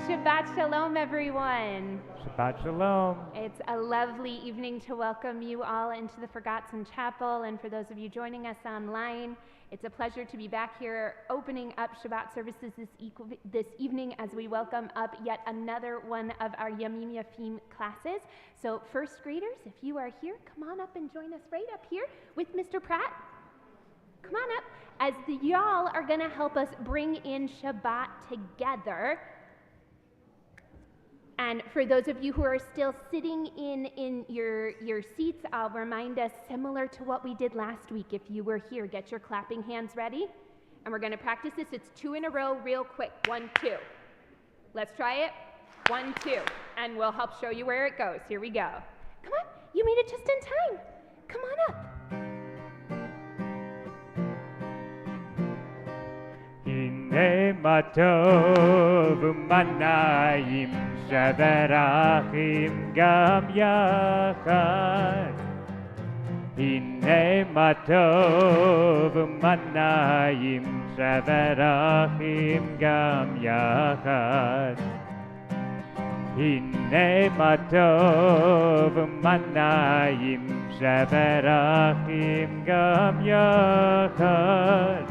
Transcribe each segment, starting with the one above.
Shabbat Shalom, everyone. Shabbat Shalom. It's a lovely evening to welcome you all into the Forgotten Chapel, and for those of you joining us online, it's a pleasure to be back here opening up Shabbat services this evening as we welcome up yet another one of our Yamim Yafim classes. So first graders, if you are here, come on up and join us right up here with Mr. Pratt. Come on up, as y'all are going to help us bring in Shabbat together. And for those of you who are still sitting in your seats, I'll remind us, similar to what we did last week, if you were here, get your clapping hands ready. And we're going to practice this. It's 2 in a row real quick. 1, 2. Let's try it. 1, 2. And we'll help show you where it goes. Here we go. Come on. You made it just in time. Come on up. Hine matov u'manayim sheberachim gam yachad. Hine matov u'manayim sheberachim gam yachad. Hine matov u'manayim sheberachim gam yachad.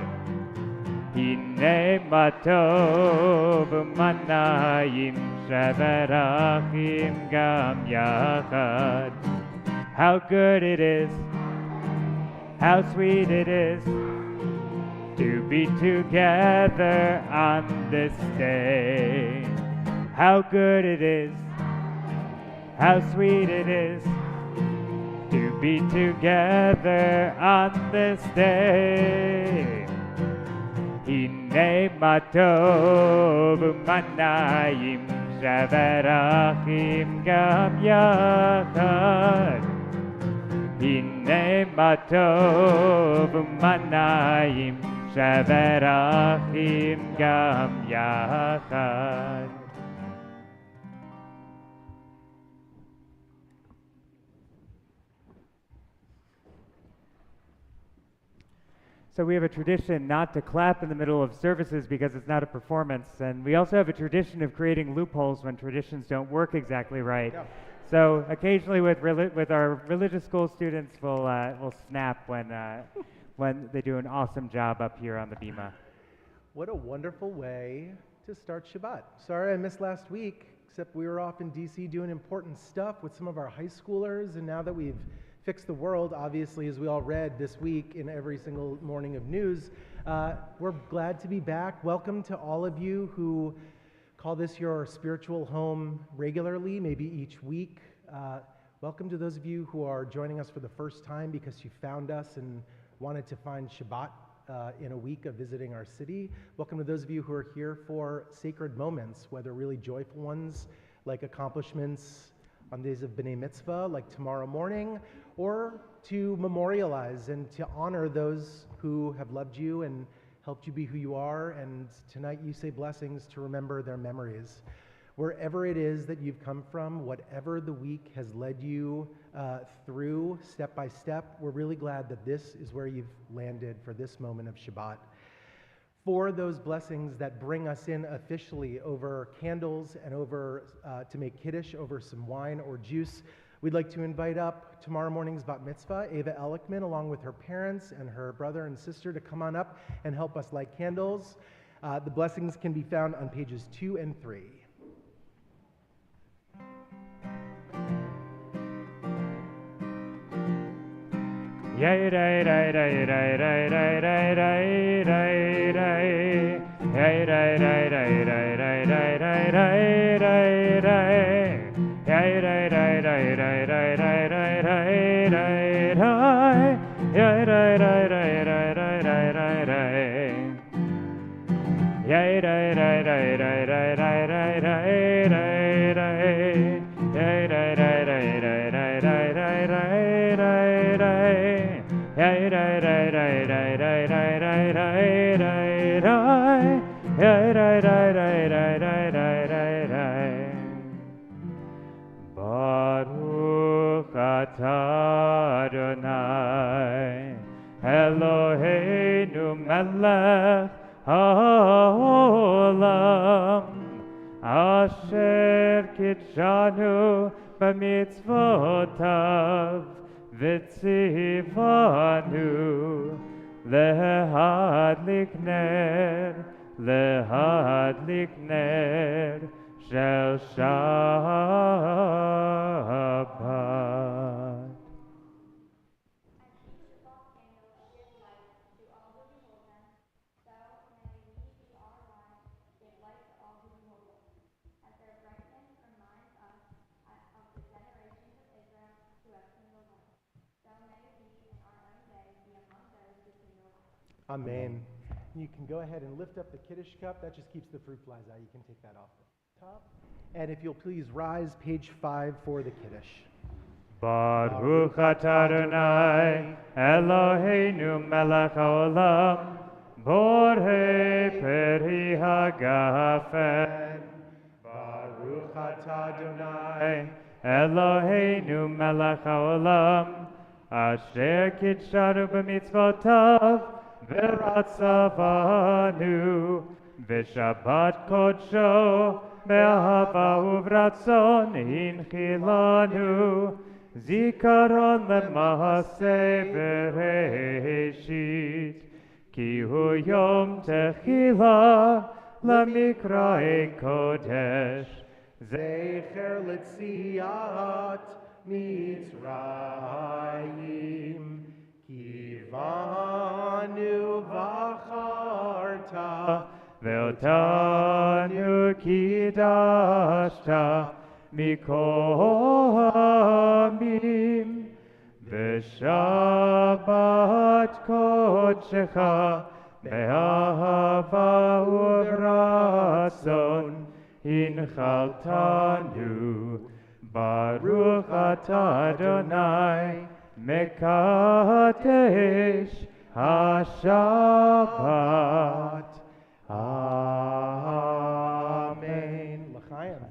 Hine matov u'manayim sheberachim gam yachad. How good it is, how sweet it is to be together on this day. How good it is, how sweet it is to be together on this day. Hine matov u'manayim sheberachim gam yachad. Hine matov u'manayim sheberachim gam yachad. So we have a tradition not to clap in the middle of services because it's not a performance, and we also have a tradition of creating loopholes when traditions don't work exactly right. Yeah. So occasionally with our religious school students, we'll snap when they do an awesome job up here on the bima. What a wonderful way to start Shabbat. Sorry I missed last week, except we were off in DC doing important stuff with some of our high schoolers, and now that we've fix the world, obviously, as we all read this week in every single morning of news. We're glad to be back. Welcome to all of you who call this your spiritual home regularly, maybe each week. Welcome to those of you who are joining us for the first time because you found us and wanted to find Shabbat in a week of visiting our city. Welcome to those of you who are here for sacred moments, whether really joyful ones like accomplishments on days of B'nai Mitzvah, like tomorrow morning, or to memorialize and to honor those who have loved you and helped you be who you are, and tonight you say blessings to remember their memories. Wherever it is that you've come from, whatever the week has led you through step by step, we're really glad that this is where you've landed for this moment of Shabbat. For those blessings that bring us in officially over candles and over to make kiddush over some wine or juice, we'd like to invite up tomorrow morning's bat mitzvah, Ava Elickman, along with her parents and her brother and sister, to come on up and help us light candles. The blessings can be found on pages 2 and 3. Yay ray ray ray ray ray ray ray ray ray ray. Yay ray ray ray ray ray ray ray ray ray ray. Yay ray ray ray ray ray ray ray ray ray ray. Yay ray ray ray ray ray ray ray ray. Yay ray ray ray ray ray ray ray ray ray ray. Yay ray ray ray ray ray ray ray ray ray ray. Yay ray ray ray ray ray ray ray ray ray ray. Yay ray ray ray ray ray ray ray ray. Baruch atah Adonai Eloheinu melech haolam אשר קידשנו במצוותיו וציוונו להדליק נר של שבת. Amen. You can go ahead and lift up the Kiddush cup. That just keeps the fruit flies out. You can take that off the top. And if you'll please rise, page 5 for the Kiddush. Baruch atah Adonai Eloheinu melech haolam borei peri hagafen. Baruch atah Adonai Eloheinu melech haolam asher kidshanu b'mitzvotav v'ratzavanu v'shabbat kodsho be'ahava uvratzon hinchilanu zikaron lema'aseh bereshit ki hu yom techila lamikra'e kodesh Zecher letziat Mitzrayim kivanu v'acharta ve'otanu kidashta mikol ha'amim v'shabbat kodshecha be'ahava uvratzon hinchaltanu Baruch atah Adonai mekadesh haShabbat. Amen. L'chaim.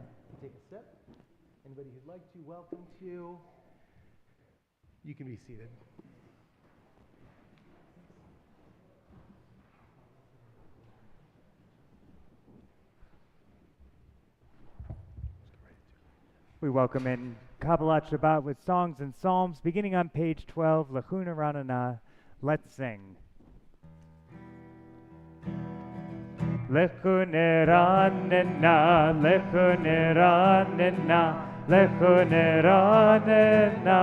Take a sip. Anybody who'd like to, welcome to. You can be seated. We welcome in Kabbalat Shabbat with songs and psalms, beginning on page 12, Lechuna Ranana. Let's sing. Lechuna Ranana, Lechuna Ranana, Lechuna Ranana,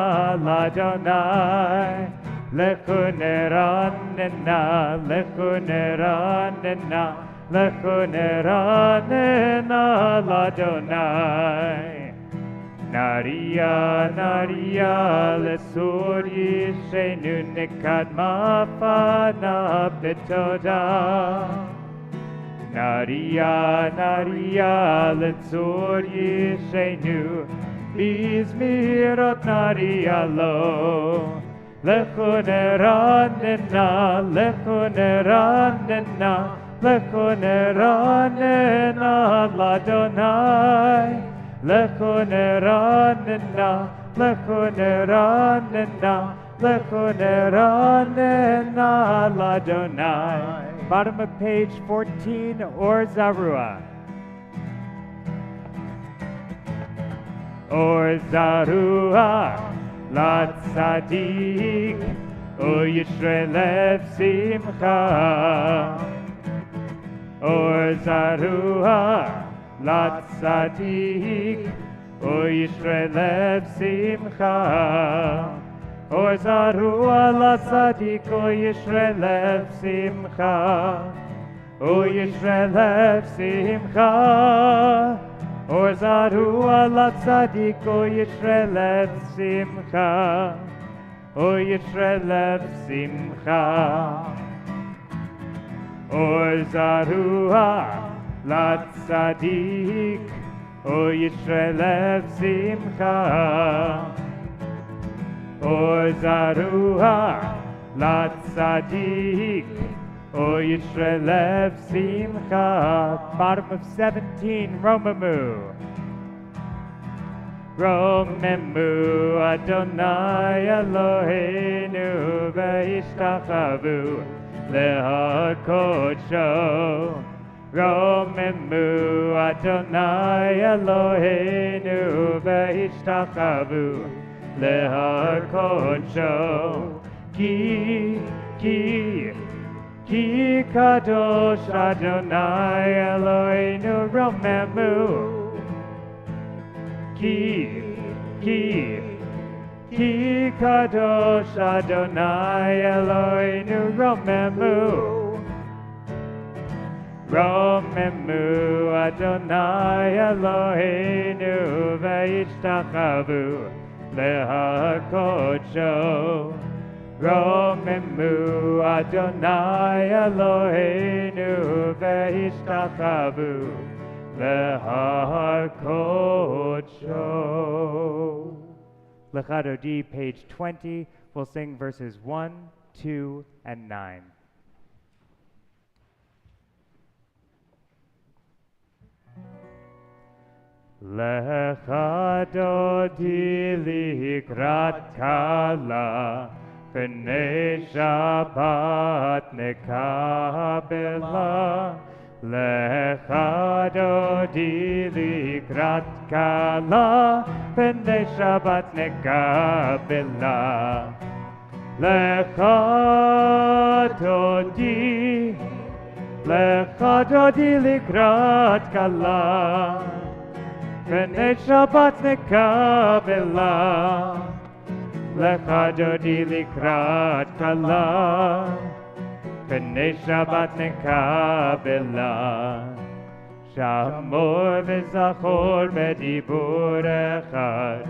Ladonai. Lechuna Ranana, Lechuna Ranana, Lechuna Ranana, Ladonai. Naria, Naria, lesur yishenu nekad mafana betoda. Naria, Naria, lesur yishenu bizmirot Naria lo. Lechune ranena, lechune ranena, lechune ranena, ladonai. Lechune ranena, lechune ranena, lechune ranena, ladonai. Bottom of page 14, Or Zarua. Or Zarua, la tzadik, o yishrelev simcha. Or Zarua, la tzadik, o yishrelev simcha. Or zarua la tzadik, o yishrelev simcha. O yishrelev simcha. Or zarua la tzadik, o yishrelev simcha. O yishrelev simcha. Or zarua la tzadik, o yishrelev simcha. Or zarua la tzadik, o yishrelev simcha. Bottom of 17, Romamu. Romemu Adonai Eloheinu ve'ishtachavu lehakodsho. Romemu Adonai Eloheinu ve'ishtachavu lehakodsho ki kadosh Adonai Eloheinu Romemu Ki kadosh Adonai Eloheinu Romemu Adonai Eloheinu ve'ishtachavu lehakodsho Romemu Adonai Eloheinu ve'ishtachavu lehakodsho. Lechadodi, page 20, we'll sing verses 1, 2, and 9. Lechadodi likrat kala B'nei Shabbat nekabela Lechadodi likrat kala B'nei Shabbat nekabela Lechadodi likrat kala B'nei Shabbat nekabela Lechadodi likrat kala B'nei Shabbat nekabela Shamor v'zachor b'dibur echad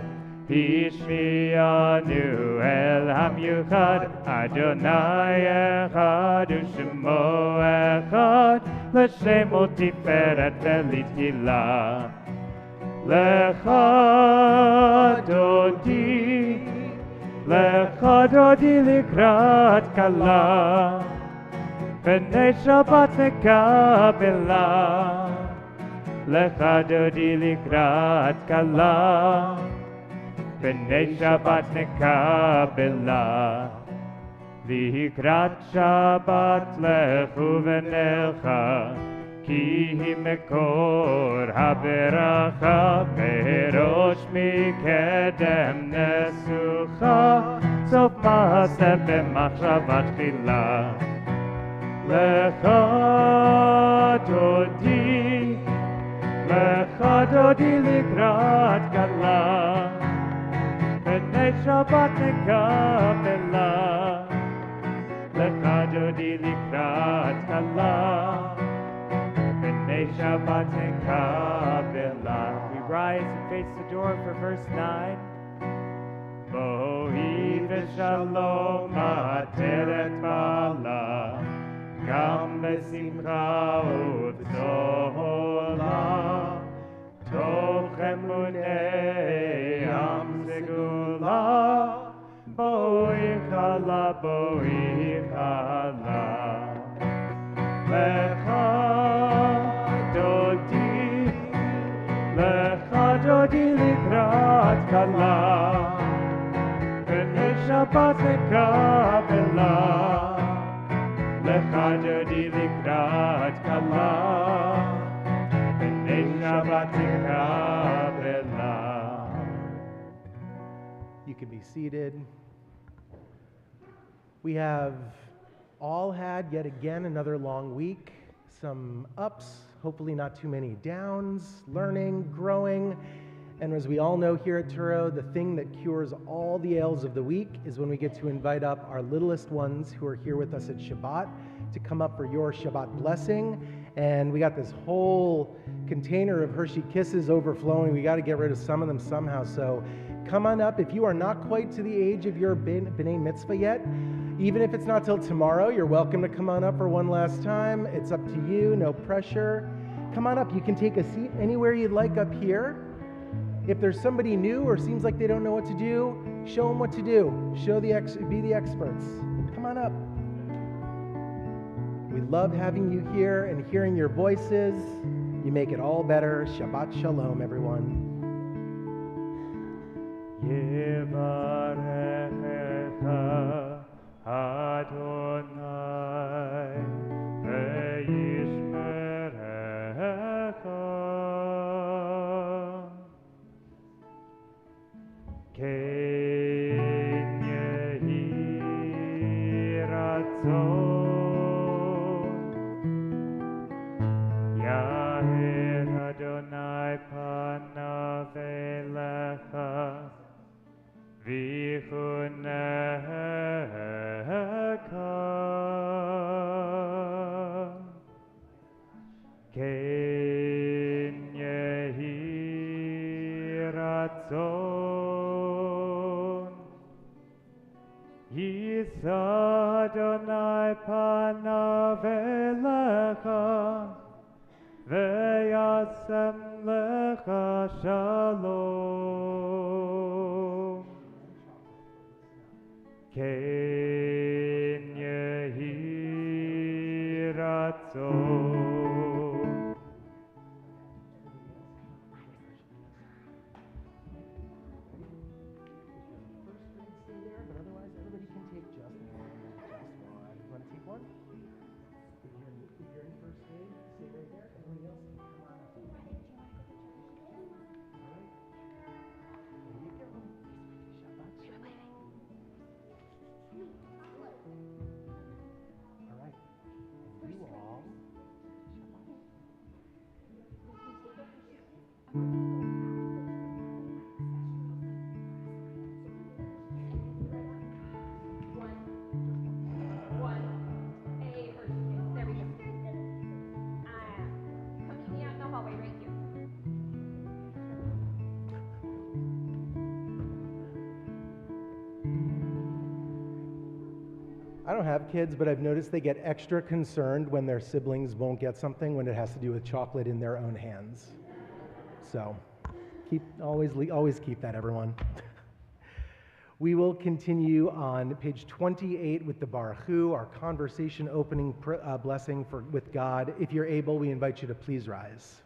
Hishmi'anu el hamyuchad Adonai echad u'shemo echad L'shemo tiferet v'litila Lechadodi likrat kala B'nei Shabbat nekabela Lechadodi likrat kala B'nei Shabbat nekabela Likrat Shabbat lechu v'nelcha Ki hi mekor haberacha Merosh mikedem nesucha Sof maaseh b'machshavat tchila Lechadodi likrat kala B'nei Shabbat nekabela Lechadodi likrat kala B'nei Shabbat nekabela. We rise and face the door for verse 9. Bohi v'shalom ateret bala Gam v'simcha u'tzola Tov emunei am segula Bohi chala Lechadodi likrat kala B'nei Shabbat nekabela Lechadodi likrat kala B'nei Shabbat nekabela. You can be seated. We have all had yet again another long week. Some ups, hopefully not too many downs, learning, growing. And as we all know here at Touro, the thing that cures all the ails of the week is when we get to invite up our littlest ones who are here with us at Shabbat to come up for your Shabbat blessing. And we got this whole container of Hershey Kisses overflowing. We got to get rid of some of them somehow. So come on up. If you are not quite to the age of your B'nai Mitzvah yet, even if it's not till tomorrow, you're welcome to come on up for one last time. It's up to you, no pressure. Come on up. You can take a seat anywhere you'd like up here. If there's somebody new or seems like they don't know what to do, show them what to do. Be the experts. Come on up. We love having you here and hearing your voices. You make it all better. Shabbat Shalom, everyone. Yevarechecha Adonai ve'yishmerecha Adonai panav elecha v'chuneka ken yehi ratzon Yisa Adonai panav elecha V'yasem lecha shalom Ken yehi ratzon First grade stay there, but otherwise everybody can take just one. You want to take one? If you're in first grade, stay right there. Everybody else, come on up. All right. There you go. Shabbat shalom. All right. You all. There we go. Come meet me out in the hallway right here. I don't have kids, but I've noticed they get extra concerned when their siblings won't get something when it has to do with chocolate in their own hands. So, always keep that, everyone. We will continue on page 28 with the Baruch Hu, our conversation opening blessing with God. If you're able, we invite you to please rise.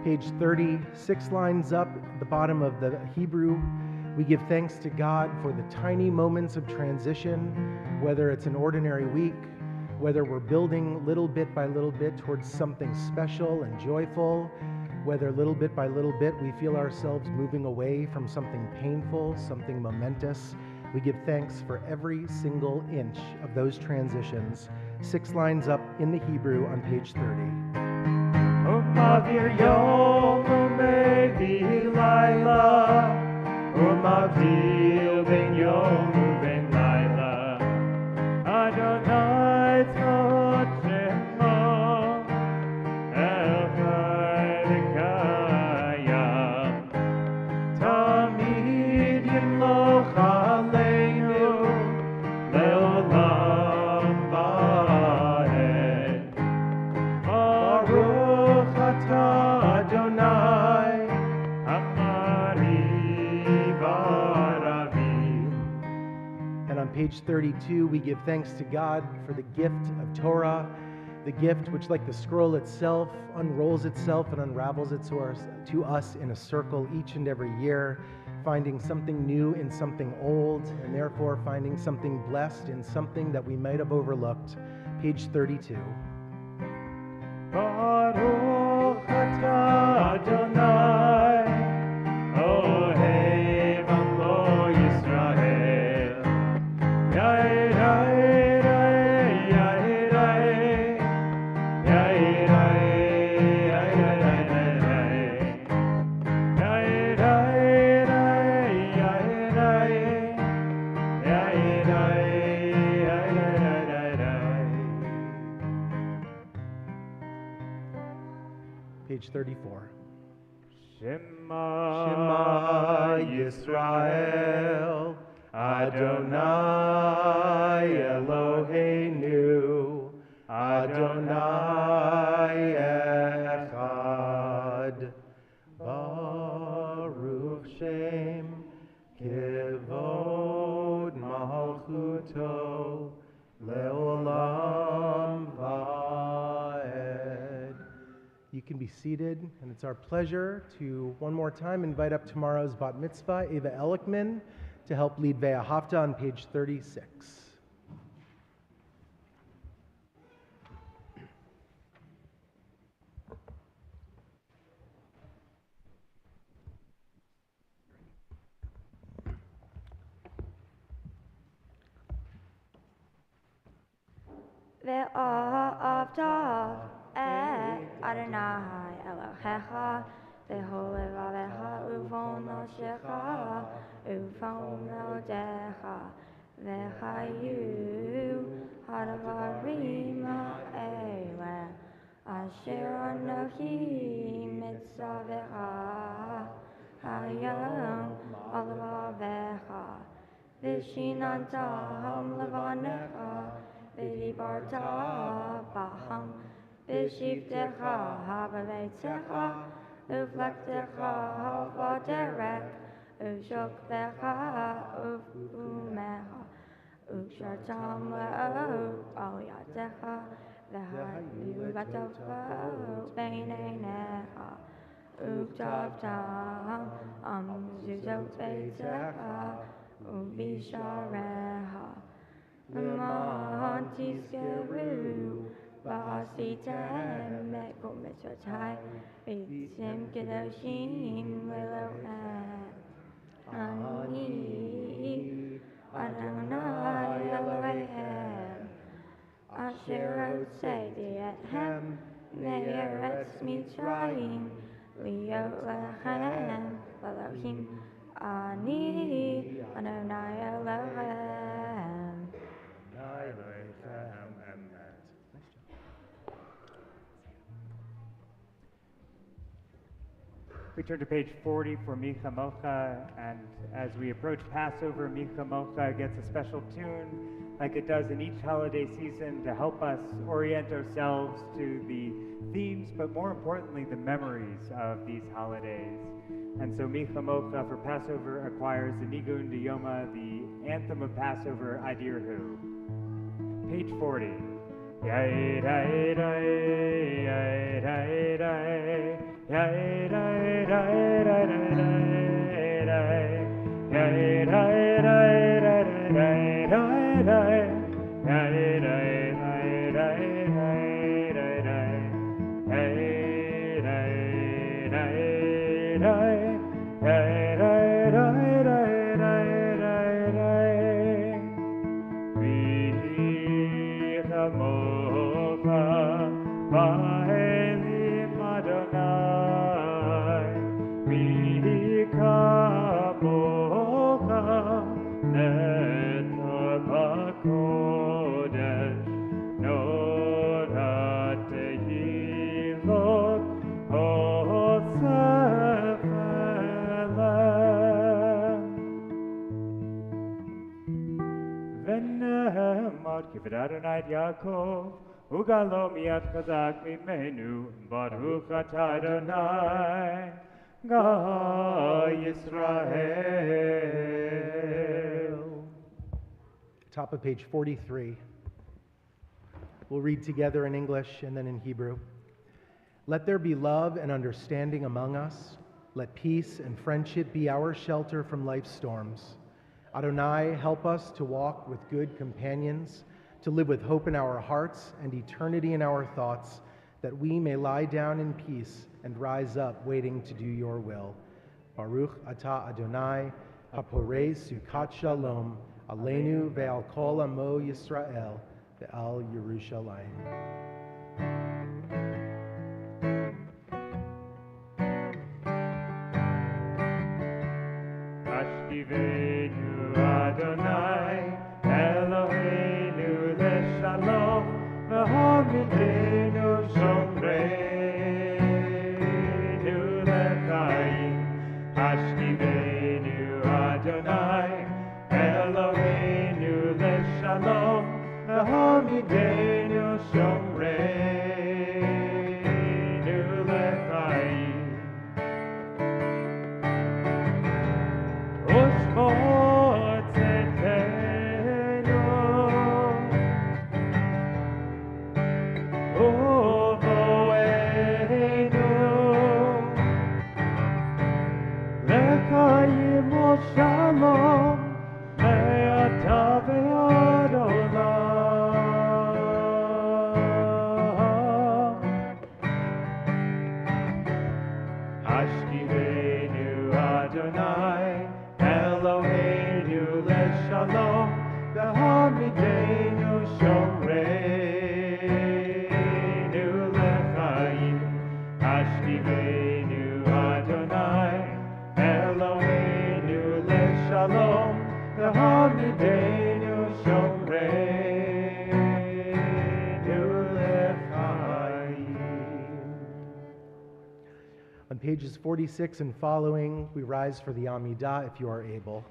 Page 30, 6 lines up at the bottom of the Hebrew, we give thanks to God for the tiny moments of transition, whether it's an ordinary week, whether we're building little bit by little bit towards something special and joyful, whether little bit by little bit we feel ourselves moving away from something painful, something momentous. We give thanks for every single inch of those transitions. 6 lines up in the Hebrew on page 30. Umavir yom umevi laila Umavir ben yom uben laila Adonai tzot shemo El Chayim Tamid yimloch aleinu Leolam vaed Baruch Adonai Amari Varavi. And on page 32, we give thanks to God for the gift of Torah, the gift which, like the scroll itself, unrolls itself and unravels it to us in a circle each and every year, finding something new in something old, and therefore finding something blessed in something that we might have overlooked. Page 32. Baruch atah Adonai page 34. Shema Yisrael, Adonai Eloheinu, Adonai Echad, Baruch Shem Kevod Malchuto, Leolam Vaed. You can be seated, and it's our pleasure to one more time invite up tomorrow's bat mitzvah, Ava Elickman, to help lead Ve'ahavta on page 36. Ve'ahavta et Adonai Elohecha v'chol levavecha uvon nafshecha uvon meodecha v'chayu hadavarim ha'ele asher anochi mitzavecha hayom alvavecha v'shinantam levanecha v'dibarta b'ham v'shivtecha ha'b'veitzecha uvlektecha ha'vaderek uvshoktecha uvumecha ukshartam le'ot al yadecha v'hayu latocha b'neinecha uktavtam zuzot beitzecha ubisharecha V'man tizkeru v'asitem mekol mitzvotai v'tzim kedoshim le'lochem Ani Adonai Elohim asher hotzei etchem me'eretz Mitzrayim liot lechem Elohim Ani Adonai Elohim. We turn to page 40 for Micha Mocha, and as we approach Passover, Micha Mocha gets a special tune like it does in each holiday season to help us orient ourselves to the themes, but more importantly, the memories of these holidays. And so Micha Mocha for Passover acquires the Nigun D'Yoma, the anthem of Passover, Adirhu. Page 40. Yai dai dai, yai dai dai, yai dai dai dai dai dai, yai dai dai dai dai dai dai, yai dai dai dai dai dai, yai dai dai dai, yai dai dai dai dai dai. Mocha, Va'elim Adonai, Mika Mocha, Netor B'Kodesh, Norat Tehilot, Osef Elem. V'nehemar Kived Adonai et Yaakov, Ugalo miyad chazak mimenu, Baruch atah Adonai, Ga Yisrael. Top of page 43. We'll read together in English and then in Hebrew. Let there be love and understanding among us. Let peace and friendship be our shelter from life's storms. Adonai, help us to walk with good companions, to live with hope in our hearts and eternity in our thoughts, that we may lie down in peace and rise up waiting to do your will. Baruch atah Adonai, haporei sukat shalom, aleinu ve'al kol amo Yisrael, ve'al Yerushalayim. Ashkivenu Adonai, Eloheinu leshalom, v'hamidenu shomrei. Hashkivenu Adonai, Eloheinu leshalom, V'hamidenu shomreinu lechayim. Ushmor tzedkenu, uvoenu, lechayim u'shalom, le'ata ve'ad olam. Hashkivenu Adonai, Eloheinu leshalom, V'hamidenu shomreinu lechayim. Hashkivenu Adonai, Eloheinu leshalom, V'hamidenu shomreinu lechayim. On pages 46 and following, we rise for the Amidah if you are able.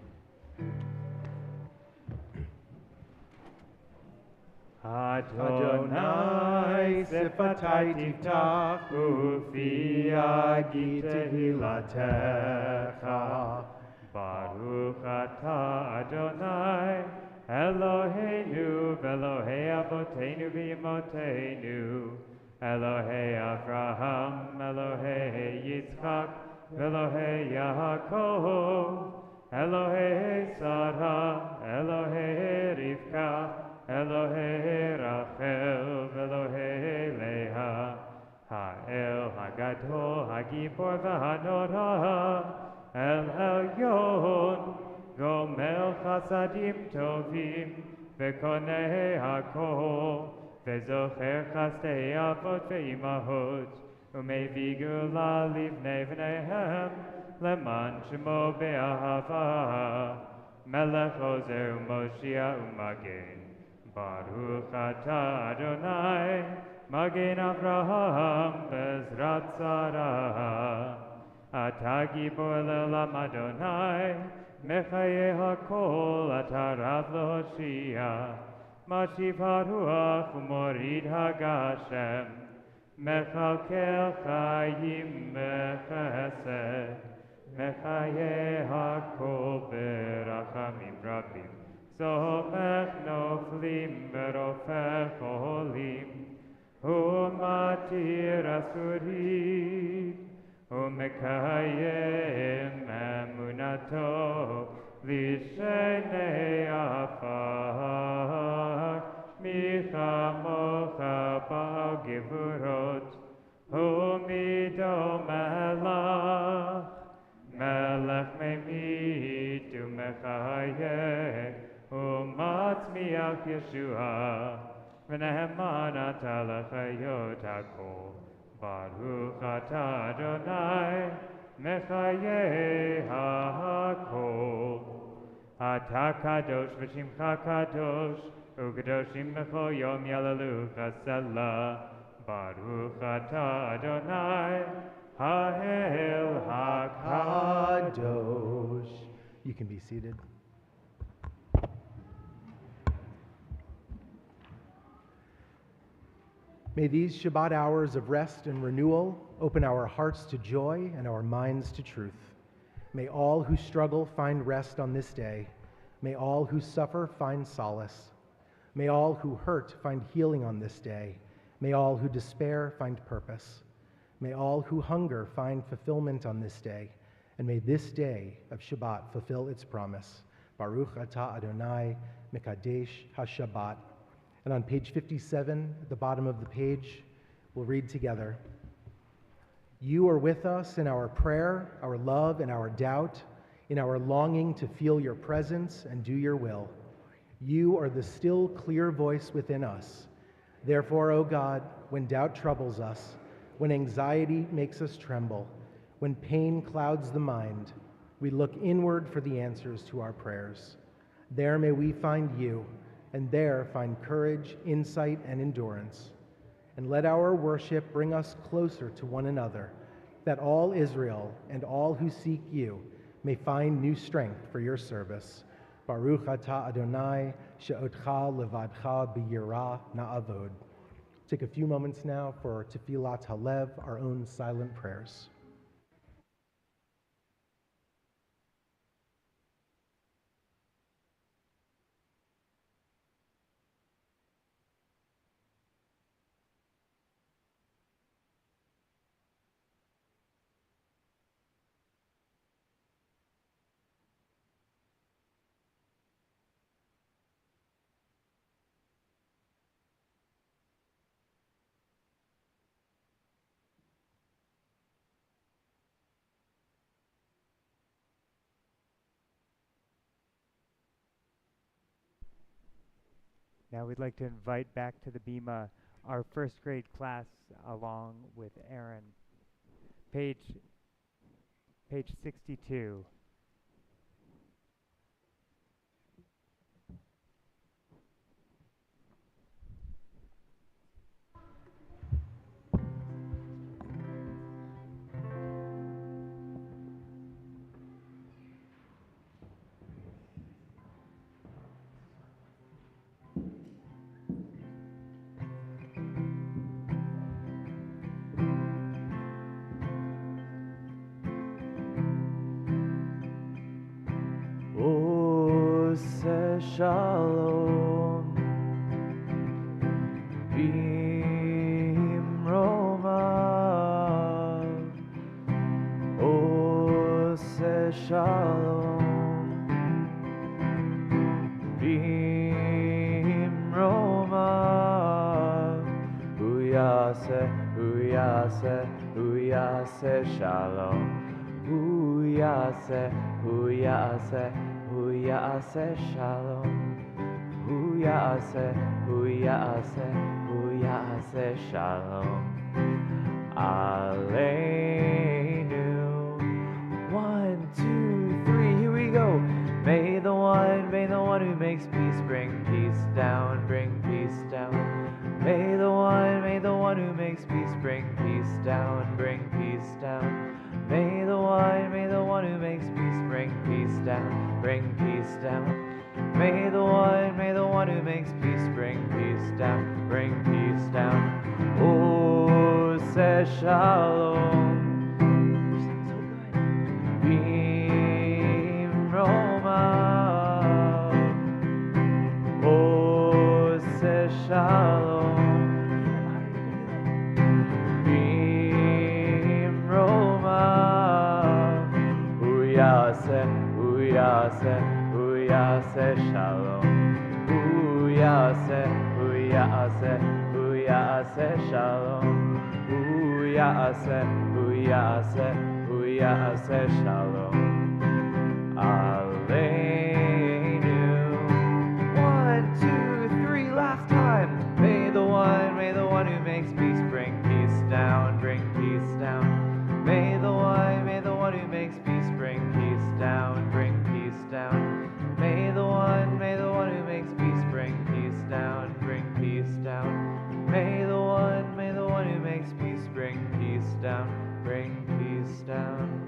Adonai sifatai tiftach ufi agi tehilatecha. Baruch atah Adonai Eloheinu v'Elohei avoteinu v'imotenu, Elohei Avraham, Elohei Yitzchak, Elohei Yaakov, Elohei Sarah, Elohei Rivka, Elohei Rachel, Elohei Leah, Ha'el Hagadol, Hagibor v'Hanora, El Elyon, Gomel Chasadim Tovim, V'konei Hakol, V'zocher chastei avot ve'imahot, u'mevii gula livnei v'neihem, leman shemo be'ahava, melech ozer u'moshia u'magen. Baruch atah Adonai, magen Avraham be'ezrat Sarah. Atah gibor le'olam Adonai, mechaye hakol, atah rav le'hoshia. Mashiv haruach u'morid hagashem, mechalkel chayim mechesed, mechaye hakol berachamim rabim, somech noflim berofech olim, u'matir asurim, u'mekayem emunato lishenei afar. Micha mocha ba'al gevurot, u'mido melech, melech memit u'mechayeh, u'matzmiach Yeshua, v'neheman atah lechayot hakol. Baruch atah Adonai, mechayeh hakol. Atah kadosh v'shimcha kadosh, u'kadoshim b'chol yom yalalucha selah. Baruch atah Adonai, ha'el hakadosh. You can be seated. May these Shabbat hours of rest and renewal open our hearts to joy and our minds to truth. May all who struggle find rest on this day. May all who suffer find solace. May all who hurt find healing on this day. May all who despair find purpose. May all who hunger find fulfillment on this day. And may this day of Shabbat fulfill its promise. Baruch atah Adonai Mekadesh HaShabbat. And on page 57, at the bottom of the page, we'll read together. You are with us in our prayer, our love, and our doubt, in our longing to feel your presence and do your will. You are the still, clear voice within us. Therefore, O God, when doubt troubles us, when anxiety makes us tremble, when pain clouds the mind, we look inward for the answers to our prayers. There may we find you, and there find courage, insight, and endurance. And let our worship bring us closer to one another, that all Israel and all who seek you may find new strength for your service. Baruch atah Adonai, she'otcha levadcha b'yirah na'avod. Take a few moments now for Tefillat Halev, our own silent prayers. Now we'd like to invite back to the Bima our first grade class along with Aaron. Page 62. Shalom Bim Roma Ose Shalom Bim Roma Uyase Uyase Uyase Shalom Uyase Uyase Uyase Shalom Uyase Uyase Uyase Shalom Aleinu 1, 2, 3 here we go. May the one who makes peace bring peace down, bring peace down. May the one who makes peace bring peace down, bring peace down. May the one who makes peace bring peace down, bring peace down. May the one who makes peace bring peace down, bring peace down. Oh, say shalom. Bim Roma. Oh, say shalom. Uyase, Uyase, Uyase Shalom. Uyase, Uyase, Uyase Shalom. Uyase, Uyase, Uyase Shalom. Aleinu. 1, 2, 3, last time. May the one who makes peace bring peace down, bring peace down. May the one who makes peace bring peace down, bring peace down. May the one who makes peace bring peace down, bring peace down. May the one who makes peace bring peace down, bring peace down.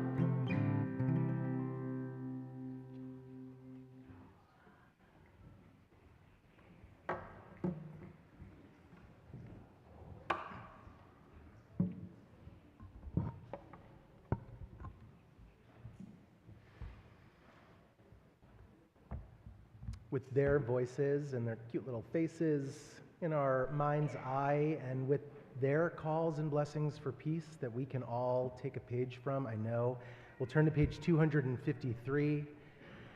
With their voices and their cute little faces in our mind's eye, and with their calls and blessings for peace that we can all take a page from, I know, we'll turn to page 253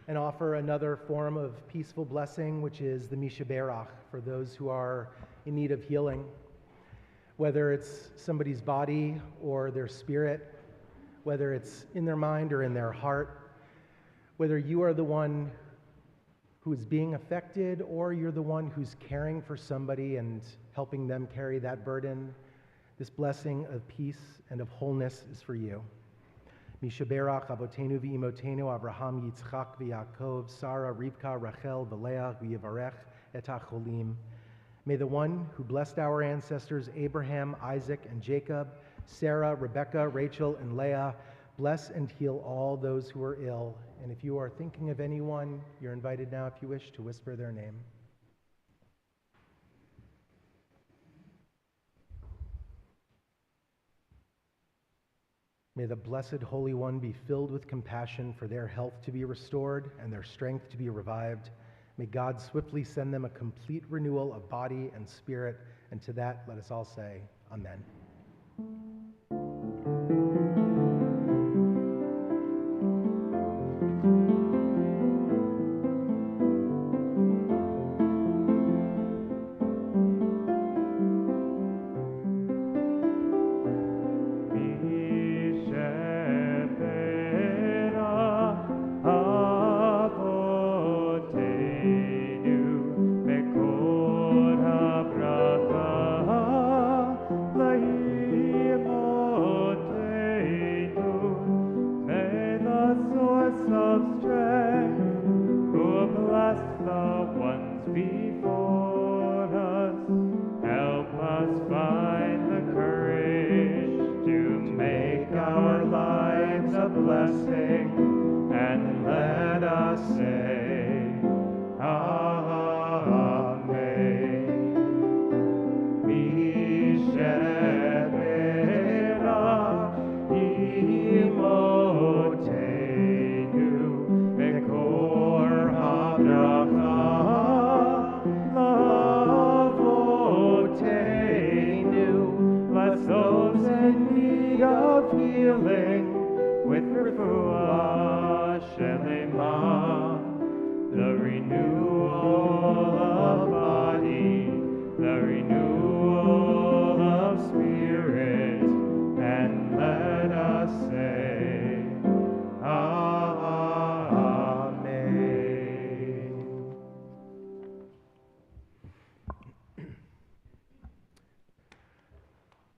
and offer another form of peaceful blessing, which is the Mishaberach, for those who are in need of healing. Whether it's somebody's body or their spirit, whether it's in their mind or in their heart, whether you are the one who is being affected, or you're the one who's caring for somebody and helping them carry that burden, this blessing of peace and of wholeness is for you. Mishaberach Avotenu v'imotenu Abraham Yitzchak v'Yaakov Sarah Rivka Rachel v'Leah v'Yivarech et hacholim. May the one who blessed our ancestors Abraham, Isaac, and Jacob Sarah, Rebecca, Rachel, and Leah. Bless and heal all those who are ill. And if you are thinking of anyone, you're invited now, if you wish, to whisper their name. May the Blessed Holy One be filled with compassion for their health to be restored and their strength to be revived. May God swiftly send them a complete renewal of body and spirit. And to that, let us all say, Amen.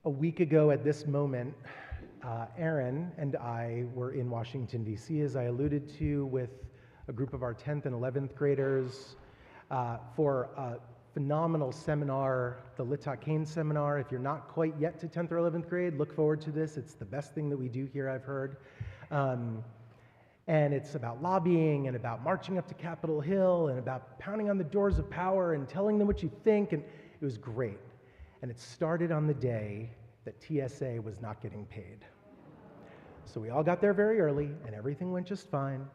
A week ago at this moment, Aaron and I were in Washington, D.C., as I alluded to, with a group of our 10th and 11th graders for a phenomenal seminar, the Litat Kane seminar. If you're not quite yet to 10th or 11th grade, look forward to this. It's the best thing that we do here, I've heard. And it's about lobbying and about marching up to Capitol Hill and about pounding on the doors of power and telling them what you think, and it was great. And it started on the day that TSA was not getting paid. So we all got there very early, and everything went just fine.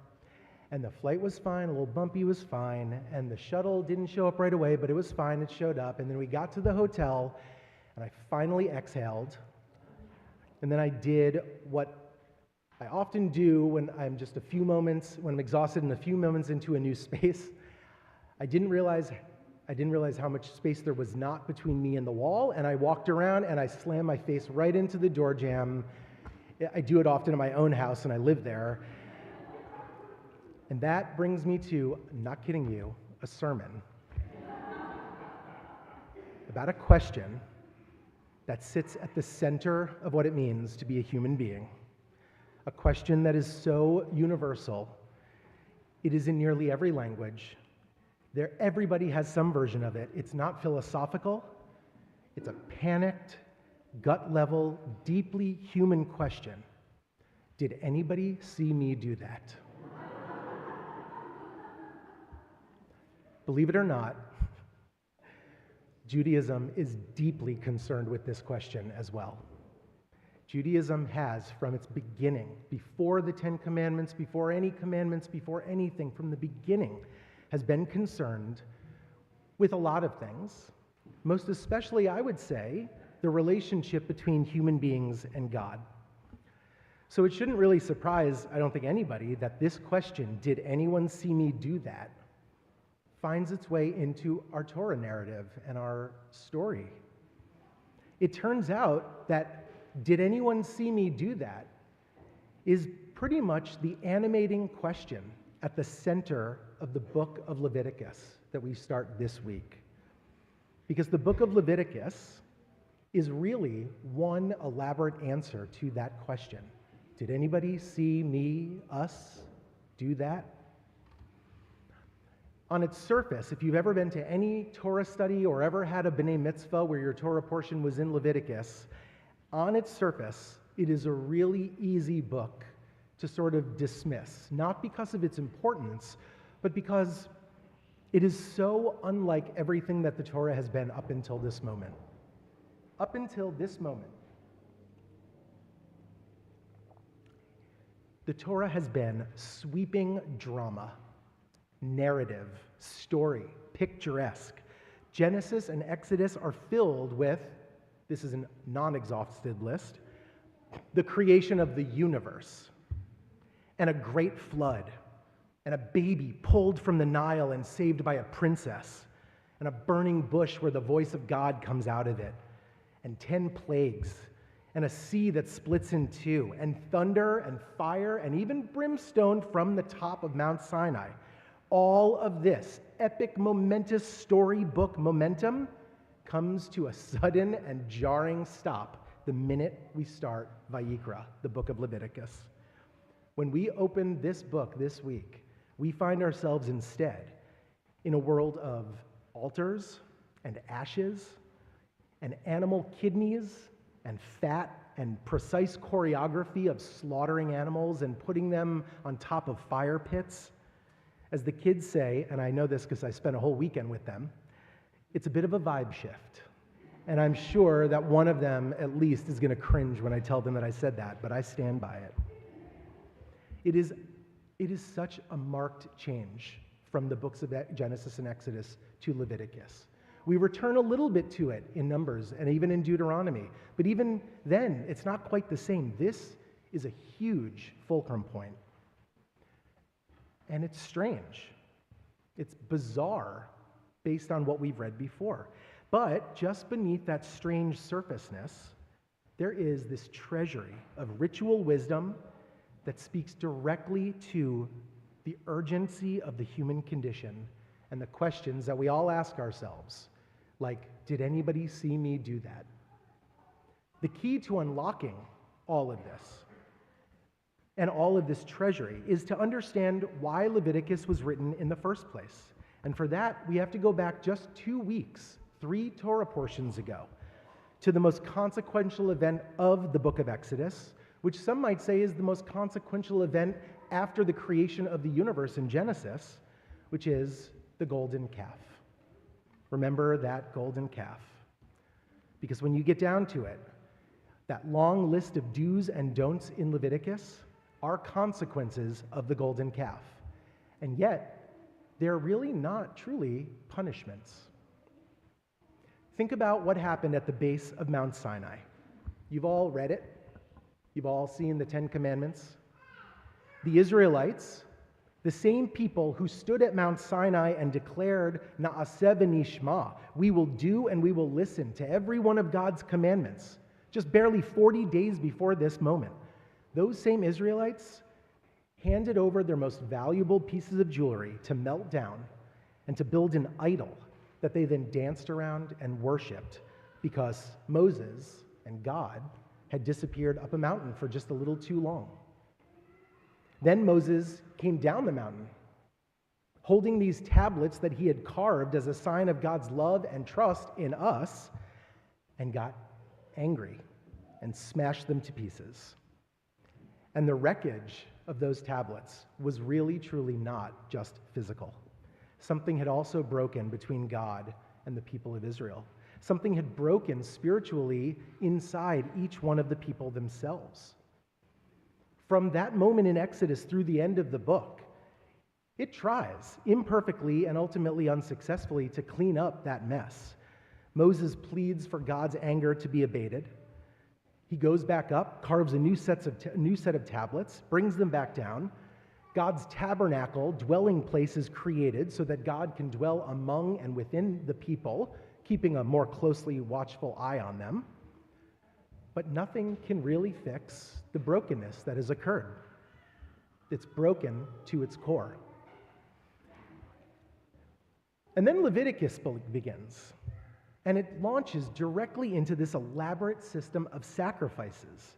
And the flight was fine, a little bumpy was fine, and the shuttle didn't show up right away, but it was fine, it showed up. And then we got to the hotel, and I finally exhaled. And then I did what I often do when I'm just when I'm exhausted and a few moments into a new space. I didn't realize how much space there was not between me and the wall, and I walked around and I slammed my face right into the door jamb. I do it often in my own house, and I live there. And that brings me to, I'm not kidding you, a sermon about a question that sits at the center of what it means to be a human being. A question that is so universal. It is in nearly every language. Everybody has some version of it. It's not philosophical. It's a panicked, gut-level, deeply human question. Did anybody see me do that? Believe it or not, Judaism is deeply concerned with this question as well. Judaism has, from its beginning, before the Ten Commandments, before anything, from the beginning, has been concerned with a lot of things, most especially, I would say, the relationship between human beings and God. So it shouldn't really surprise, I don't think, anybody that this question, did anyone see me do that, finds its way into our Torah narrative and our story. It turns out that did anyone see me do that is pretty much the animating question at the center of the book of Leviticus that we start this week. Because the book of Leviticus is really one elaborate answer to that question. Did anybody see me, us, do that? On its surface, if you've ever been to any Torah study or ever had a B'nai Mitzvah where your Torah portion was in Leviticus, On its surface, it is a really easy book to sort of dismiss, not because of its importance, but because it is so unlike everything that the Torah has been up until this moment. Up until this moment, the Torah has been sweeping drama, narrative, story, picturesque. Genesis and Exodus are filled with, this is a non-exhaustive list, the creation of the universe, and a great flood, and a baby pulled from the Nile and saved by a princess, and a burning bush where the voice of God comes out of it, and 10 plagues, and a sea that splits in two, and thunder and fire, and even brimstone from the top of Mount Sinai. All of this epic, momentous storybook momentum comes to a sudden and jarring stop the minute we start Vayikra, the book of Leviticus. When we open this book this week, we find ourselves instead in a world of altars and ashes and animal kidneys and fat and precise choreography of slaughtering animals and putting them on top of fire pits. As the kids say, and I know this because I spent a whole weekend with them, it's a bit of a vibe shift. And I'm sure that one of them at least is going to cringe when I tell them that I said that, but I stand by it. It is such a marked change from the books of Genesis and Exodus to Leviticus. We return a little bit to it in Numbers and even in Deuteronomy, but even then, it's not quite the same. This is a huge fulcrum point. And it's strange. It's bizarre based on what we've read before. But just beneath that strange surfaceness, there is this treasury of ritual wisdom that speaks directly to the urgency of the human condition and the questions that we all ask ourselves, like, did anybody see me do that? The key to unlocking all of this and all of this treasury is to understand why Leviticus was written in the first place. And for that, we have to go back just 2 weeks, 3 Torah portions ago, to the most consequential event of the book of Exodus, which some might say is the most consequential event after the creation of the universe in Genesis, which is the golden calf. Remember that golden calf. Because when you get down to it, that long list of do's and don'ts in Leviticus are consequences of the golden calf. And yet, they're really not truly punishments. Think about what happened at the base of Mount Sinai. You've all read it. You've all seen the 10 Commandments. The Israelites, the same people who stood at Mount Sinai and declared, Na'aseh v'nishma, we will do and we will listen to every one of God's commandments, just barely 40 days before this moment. Those same Israelites handed over their most valuable pieces of jewelry to melt down and to build an idol that they then danced around and worshipped because Moses and God had disappeared up a mountain for just a little too long. Then Moses came down the mountain, holding these tablets that he had carved as a sign of God's love and trust in us, and got angry and smashed them to pieces. And the wreckage of those tablets was really, truly not just physical. Something had also broken between God and the people of Israel. Something had broken spiritually inside each one of the people themselves. From that moment in Exodus through the end of the book, it tries, imperfectly and ultimately unsuccessfully, to clean up that mess. Moses pleads for God's anger to be abated. He goes back up, carves a new set of tablets, brings them back down. God's tabernacle, dwelling place, is created so that God can dwell among and within the people, keeping a more closely watchful eye on them. But nothing can really fix the brokenness that has occurred. It's broken to its core. And then Leviticus begins, and it launches directly into this elaborate system of sacrifices,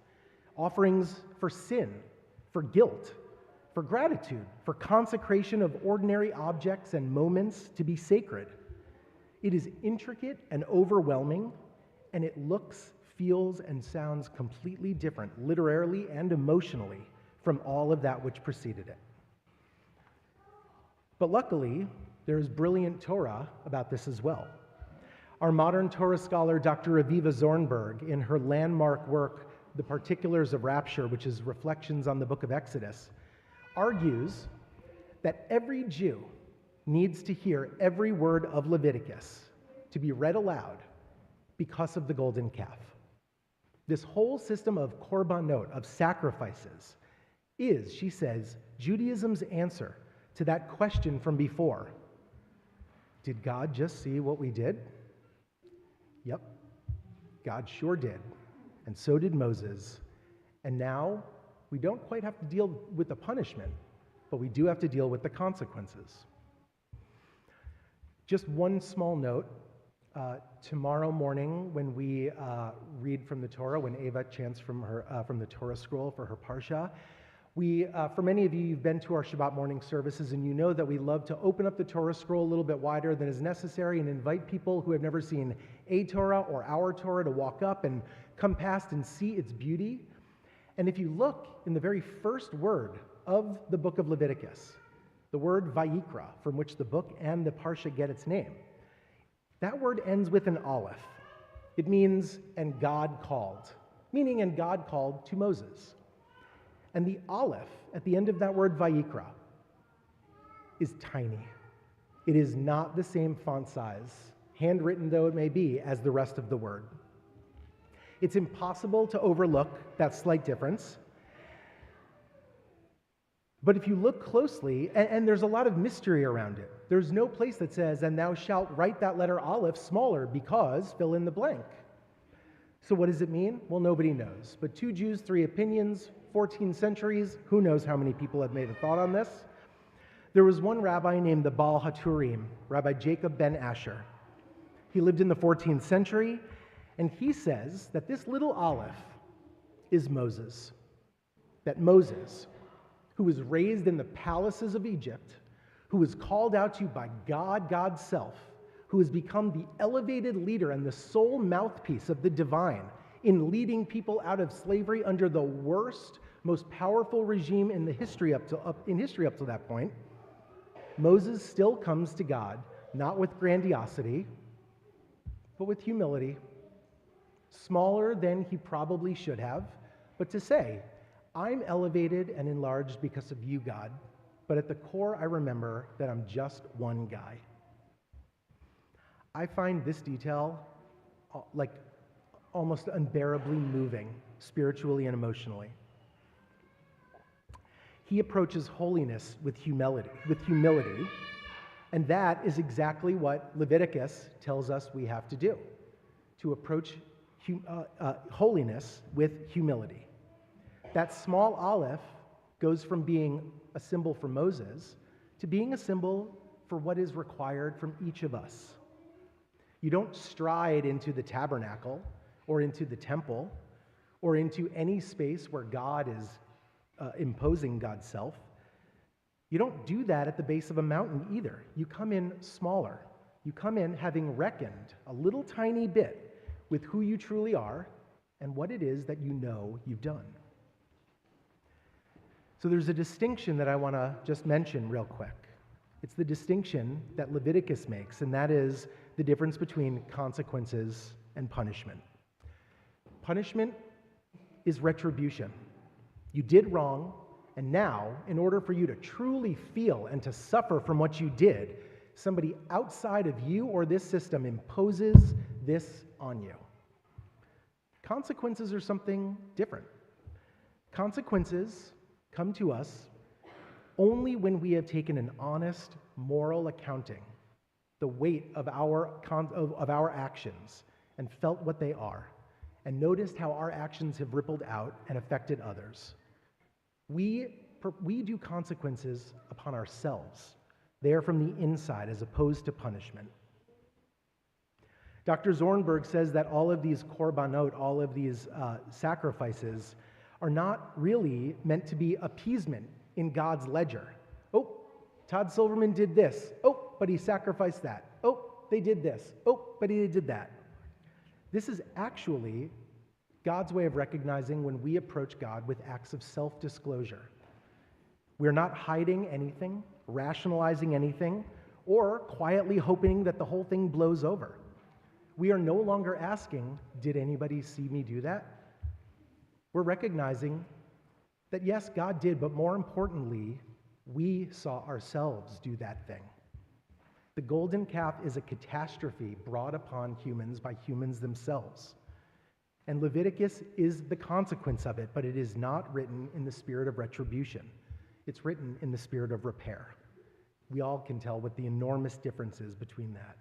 offerings for sin, for guilt, for gratitude, for consecration of ordinary objects and moments to be sacred. It is intricate and overwhelming, and it looks, feels and sounds completely different, literally and emotionally, from all of that which preceded it. But luckily, there is brilliant Torah about this as well. Our modern Torah scholar, Dr. Aviva Zornberg, in her landmark work, The Particulars of Rapture, which is reflections on the book of Exodus, argues that every Jew needs to hear every word of Leviticus to be read aloud because of the golden calf. This whole system of korbanot, of sacrifices, is, she says, Judaism's answer to that question from before. Did God just see what we did? Yep, God sure did, and so did Moses. And now we don't quite have to deal with the punishment, but we do have to deal with the consequences. Just one small note. Tomorrow morning, when we read from the Torah, when Ava chants from the Torah scroll for her parsha, for many of you, you've been to our Shabbat morning services, and you know that we love to open up the Torah scroll a little bit wider than is necessary and invite people who have never seen a Torah or our Torah to walk up and come past and see its beauty. And if you look in the very first word of the book of Leviticus, the word Vayikra, from which the book and the parsha get its name, that word ends with an aleph. It means, and God called, meaning, and God called to Moses. And the aleph at the end of that word Vayikra is tiny. It is not the same font size, handwritten though it may be, as the rest of the word. It's impossible to overlook that slight difference. But if you look closely, and there's a lot of mystery around it, there's no place that says, and thou shalt write that letter aleph smaller because, fill in the blank. So what does it mean? Well, nobody knows. But 2 Jews, 3 opinions, 14 centuries, who knows how many people have made a thought on this? There was one rabbi named the Baal HaTurim, Rabbi Jacob ben Asher. He lived in the 14th century, and he says that this little aleph is Moses. That Moses, who was raised in the palaces of Egypt, who was called out to by God, God's self, who has become the elevated leader and the sole mouthpiece of the divine in leading people out of slavery under the worst, most powerful regime in history up to that point. Moses still comes to God, not with grandiosity, but with humility, smaller than he probably should have, but to say, I'm elevated and enlarged because of you, God, but at the core, I remember that I'm just one guy. I find this detail like almost unbearably moving, spiritually and emotionally. He approaches holiness with humility, and that is exactly what Leviticus tells us we have to do, to approach holiness with humility. That small aleph goes from being a symbol for Moses to being a symbol for what is required from each of us. You don't stride into the tabernacle or into the temple or into any space where God is imposing God's self. You don't do that at the base of a mountain either. You come in smaller. You come in having reckoned a little tiny bit with who you truly are and what it is that you know you've done. So there's a distinction that I want to just mention real quick. It's the distinction that Leviticus makes, and that is the difference between consequences and punishment. Punishment is retribution. You did wrong, and now, in order for you to truly feel and to suffer from what you did, somebody outside of you or this system imposes this on you. Consequences are something different. Consequences come to us only when we have taken an honest moral accounting, the weight of our actions, and felt what they are, and noticed how our actions have rippled out and affected others. We do consequences upon ourselves. They are from the inside as opposed to punishment. Dr. Zornberg says that all of these korbanot, all of these sacrifices, are not really meant to be appeasement in God's ledger. Oh, Todd Silverman did this. Oh, but he sacrificed that. Oh, they did this. Oh, but he did that. This is actually God's way of recognizing when we approach God with acts of self-disclosure. We're not hiding anything, rationalizing anything, or quietly hoping that the whole thing blows over. We are no longer asking, did anybody see me do that? We're recognizing that yes, God did, but more importantly, we saw ourselves do that thing. The golden calf is a catastrophe brought upon humans by humans themselves. And Leviticus is the consequence of it, but it is not written in the spirit of retribution. It's written in the spirit of repair. We all can tell what the enormous difference is between that.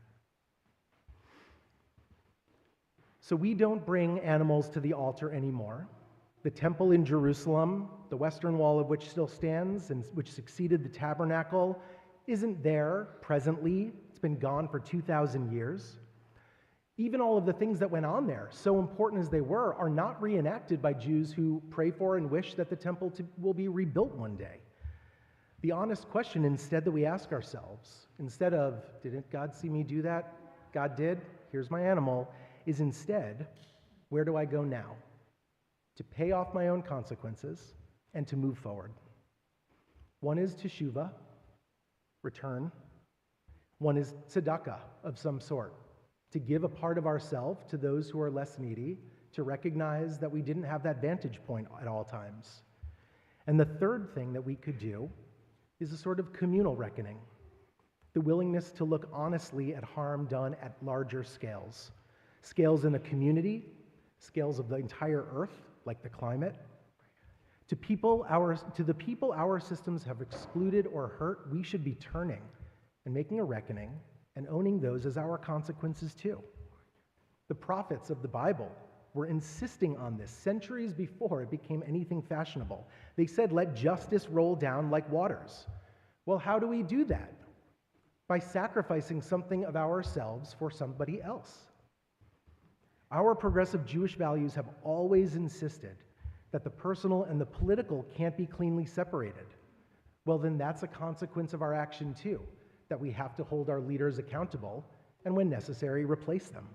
So we don't bring animals to the altar anymore. The temple in Jerusalem, the western wall of which still stands and which succeeded the tabernacle, isn't there presently. It's been gone for 2,000 years. Even all of the things that went on there, so important as they were, are not reenacted by Jews who pray for and wish that the temple will be rebuilt one day. The honest question instead that we ask ourselves, instead of, didn't God see me do that? God did, here's my animal, is instead, where do I go now? To pay off my own consequences and to move forward. One is teshuvah, return. One is tzedakah of some sort, to give a part of ourselves to those who are less needy, to recognize that we didn't have that vantage point at all times. And the third thing that we could do is a sort of communal reckoning, the willingness to look honestly at harm done at larger scales, scales in a community, scales of the entire earth, like the climate. To the people our systems have excluded or hurt, we should be turning and making a reckoning and owning those as our consequences too. The prophets of the Bible were insisting on this centuries before it became anything fashionable. They said, let justice roll down like waters. Well, how do we do that? By sacrificing something of ourselves for somebody else. Our progressive Jewish values have always insisted that the personal and the political can't be cleanly separated. Well, then that's a consequence of our action too, that we have to hold our leaders accountable and when necessary, replace them.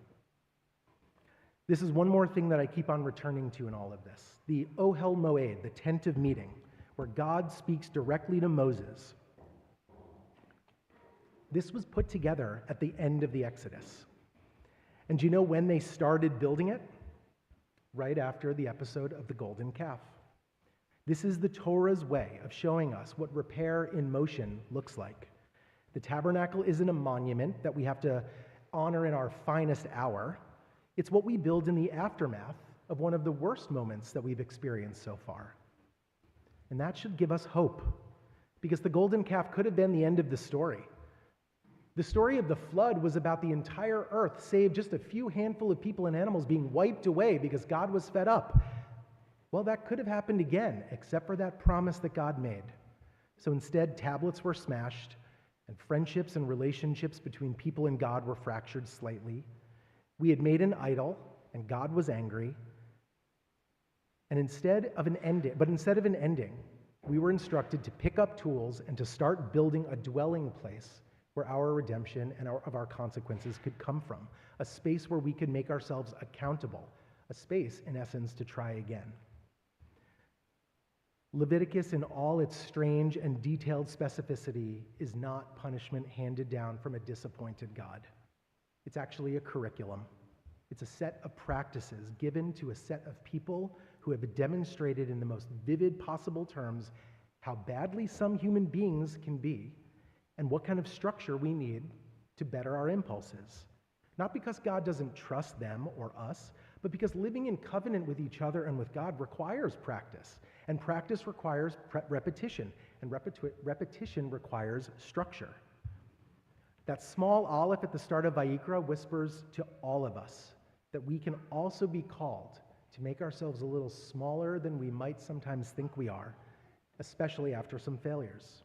This is one more thing that I keep on returning to in all of this. The Ohel Moed, the tent of meeting, where God speaks directly to Moses. This was put together at the end of the Exodus. And do you know when they started building it? Right after the episode of the golden calf. This is the Torah's way of showing us what repair in motion looks like. The tabernacle isn't a monument that we have to honor in our finest hour. It's what we build in the aftermath of one of the worst moments that we've experienced so far. And that should give us hope, because the golden calf could have been the end of the story. The story of the flood was about the entire earth, save just a few handful of people and animals being wiped away because God was fed up. Well, that could have happened again, except for that promise that God made. So instead, tablets were smashed, and friendships and relationships between people and God were fractured slightly. We had made an idol, and God was angry. And instead of an ending, we were instructed to pick up tools and to start building a dwelling place where our redemption and of our consequences could come from, a space where we could make ourselves accountable, a space, in essence, to try again. Leviticus, in all its strange and detailed specificity, is not punishment handed down from a disappointed God. It's actually a curriculum. It's a set of practices given to a set of people who have demonstrated in the most vivid possible terms how badly some human beings can be and what kind of structure we need to better our impulses. Not because God doesn't trust them or us, but because living in covenant with each other and with God requires practice. And practice requires repetition, and repetition requires structure. That small aleph at the start of Vayikra whispers to all of us that we can also be called to make ourselves a little smaller than we might sometimes think we are, especially after some failures.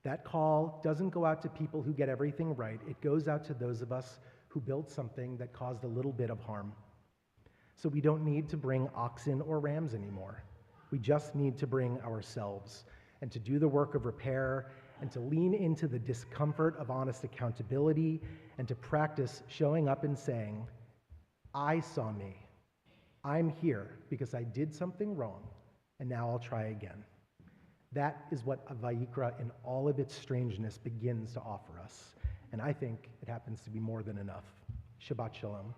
That call doesn't go out to people who get everything right. It goes out to those of us who built something that caused a little bit of harm. So we don't need to bring oxen or rams anymore. We just need to bring ourselves and to do the work of repair and to lean into the discomfort of honest accountability and to practice showing up and saying, I saw me. I'm here because I did something wrong, and now I'll try again. That is what a Vayikra in all of its strangeness begins to offer us, and I think it happens to be more than enough. Shabbat Shalom.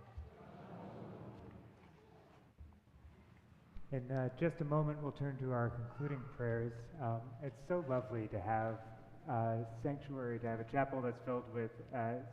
In just a moment, we'll turn to our concluding prayers. It's so lovely to have a sanctuary, to have a chapel that's filled with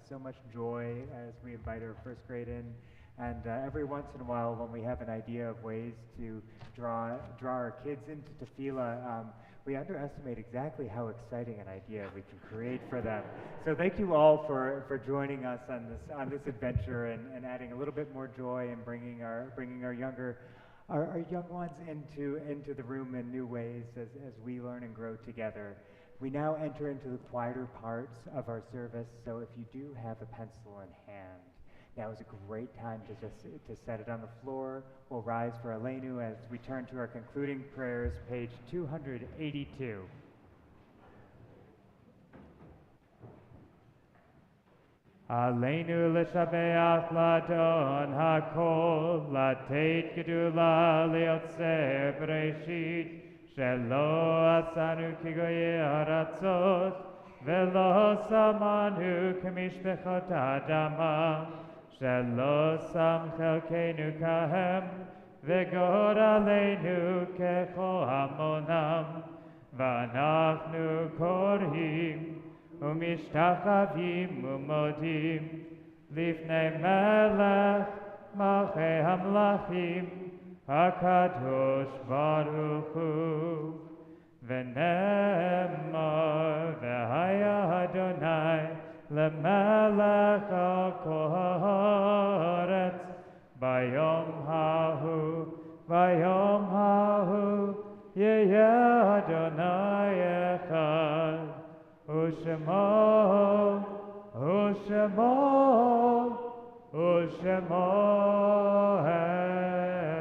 so much joy as we invite our first grade in. And every once in a while, when we have an idea of ways to draw our kids into tefillah, we underestimate exactly how exciting an idea we can create for them. So thank you all for joining us on this adventure and adding a little bit more joy and bringing our young ones into the room in new ways as we learn and grow together. We now enter into the quieter parts of our service, so if you do have a pencil in hand, now is a great time to set it on the floor. We'll rise for Aleinu as we turn to our concluding prayers, page 282. Aleinu l'shabeach l'adon hakol, l'teit gedula liotzer bereshit, shelo asanu kigoye haratzot, velo samanu kemishbechot adama, shelo sam chelkeinu kahem, vegod aleinu kecho hamonam, v'anachnu korhim, ומשתחווים ומודים לפני מלך מלכי המלכים הקדוש ברוך הוא ונאמר והיה אדוני למלך על כל הארץ ביום ההוא יהיה אדוני אחד Ushemo,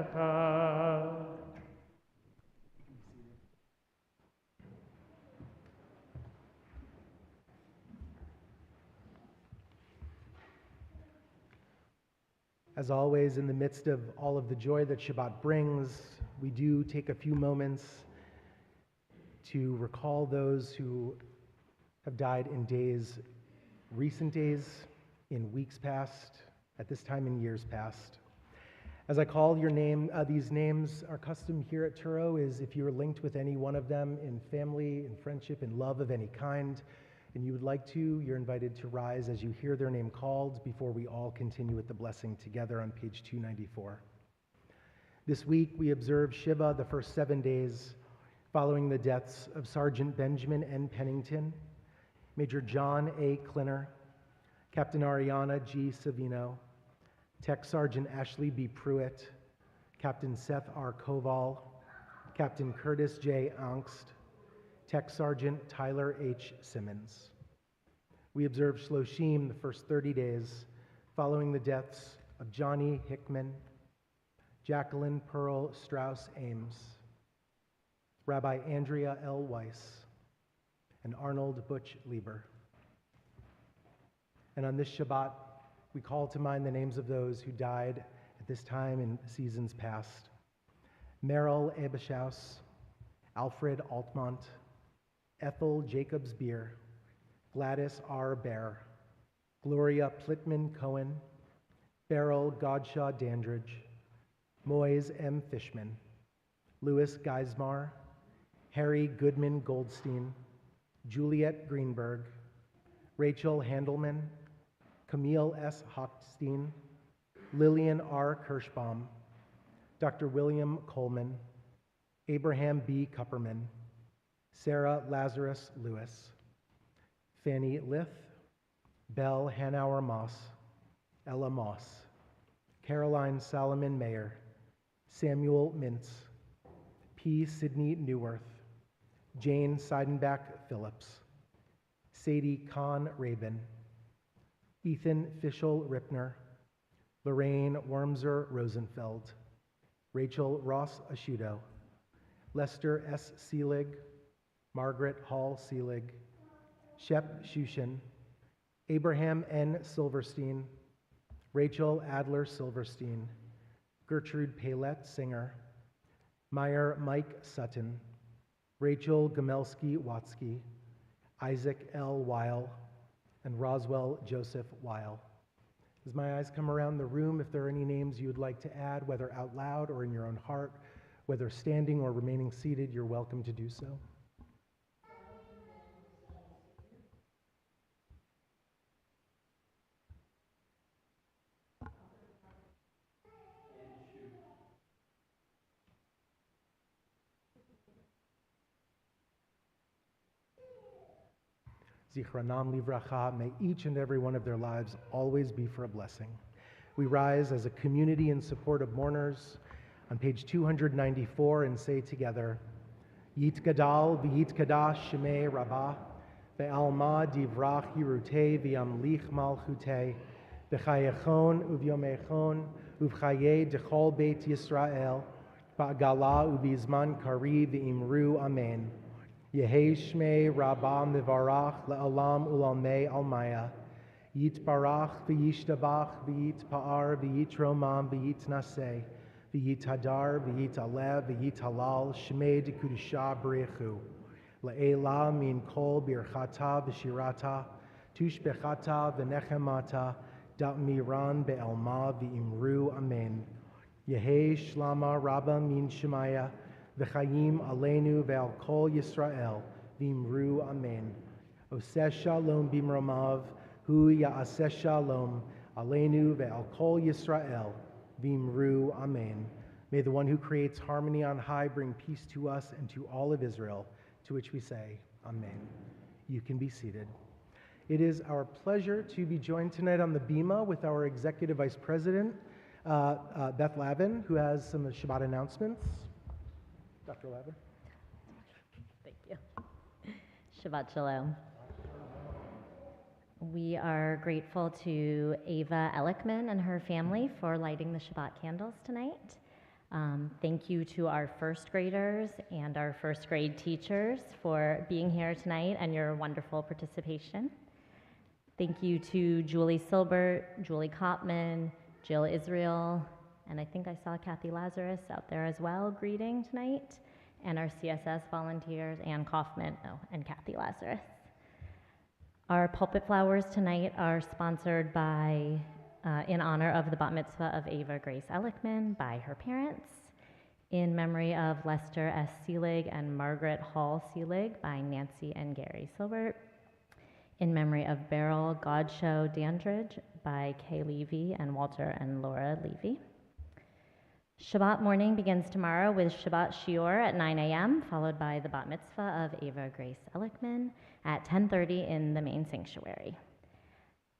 Echad. As always, in the midst of all of the joy that Shabbat brings, we do take a few moments to recall those who have died in recent days, in weeks past, at this time in years past. As I call your name, these names, our custom here at Touro is if you're linked with any one of them in family, in friendship, in love of any kind, and you would like to, you're invited to rise as you hear their name called before we all continue with the blessing together on page 294. This week we observe Shiva the first 7 days following the deaths of Sergeant Benjamin N. Pennington, Major John A. Klinner, Captain Ariana G. Savino, Tech Sergeant Ashley B. Pruitt, Captain Seth R. Koval, Captain Curtis J. Angst, Tech Sergeant Tyler H. Simmons. We observe Shloshim the first 30 days following the deaths of Johnny Hickman, Jacqueline Pearl Strauss Ames, Rabbi Andrea L. Weiss, and Arnold Butch Lieber. And on this Shabbat, we call to mind the names of those who died at this time in seasons past. Merrill Abeshaus, Alfred Altmont, Ethel Jacobs Beer, Gladys R. Bear, Gloria Plitman Cohen, Beryl Godshaw Dandridge, Moise M. Fishman, Louis Geismar, Harry Goodman Goldstein, Juliet Greenberg, Rachel Handelman, Camille S. Hochstein, Lillian R. Kirschbaum, Dr. William Coleman, Abraham B. Kupperman, Sarah Lazarus Lewis, Fanny Lith, Belle Hanauer Moss, Ella Moss, Caroline Solomon Mayer, Samuel Mintz, P. Sidney Neuwirth, Jane Seidenbach Phillips, Sadie Kahn Rabin, Ethan Fischel Ripner, Lorraine Wormser Rosenfeld, Rachel Ross Ashudo, Lester S. Seelig, Margaret Hall Seelig, Shep Shushin, Abraham N. Silverstein, Rachel Adler Silverstein, Gertrude Paylett, singer, Meyer Mike Sutton, Rachel Gamelski-Watsky, Isaac L. Weil, and Roswell Joseph Weil. As my eyes come around the room, if there are any names you would like to add, whether out loud or in your own heart, whether standing or remaining seated, you're welcome to do so. Zichronam livracha, may each and every one of their lives always be for a blessing. We rise as a community in support of mourners on page 294 and say together, Yit Gadal v'yit Kadash Shemei Rabbah, ve'alma divrach yirutei v'yamlich malchutei, v'chayechon uvyomechon uvchaye dechol beit Yisrael, ba'gala uvizman kari v'imru amen. Yehei Shmei Rabbah Mivarach Le'olam Ulamei Almaya, Yitbarach V'yishtabach V'yitpa'ar V'yitromam V'yitnaseh, V'yithadar V'yitalev V'yithalal Shmei Dekudusha B'rechu, Le'ela Min Kol Birchata V'shirata, Tushbechata V'nechemata, Da'miran Be'elma V'imru Amen. Yehei Shlama Rabba Min Shemaya, V'chayim aleinu ve'al kol Yisrael, v'imru amen. Oseh shalom bimromav, hu ya'aseh shalom, aleinu ve'al kol Yisrael, v'imru amen. May the one who creates harmony on high bring peace to us and to all of Israel, to which we say, amen. You can be seated. It is our pleasure to be joined tonight on the Bima with our Executive Vice President, Beth Lavin, who has some Shabbat announcements. Dr. Lavin. Thank you. Shabbat Shalom. We are grateful to Ava Elickman and her family for lighting the Shabbat candles tonight. Thank you to our first graders and our first grade teachers for being here tonight and your wonderful participation. Thank you to Julie Silbert, Julie Kopman, Jill Israel, and I think I saw Kathy Lazarus out there as well greeting tonight, and our CSS volunteers, Ann Kaufman, and Kathy Lazarus. Our pulpit flowers tonight are sponsored by, in honor of the bat mitzvah of Ava Grace Elickman by her parents, in memory of Lester S. Seelig and Margaret Hall Seelig by Nancy and Gary Silbert, in memory of Beryl Godshow Dandridge by Kay Levy and Walter and Laura Levy. Shabbat morning begins tomorrow with Shabbat Shiur at 9 a.m., followed by the bat mitzvah of Ava Grace Elickman at 10:30 in the main sanctuary.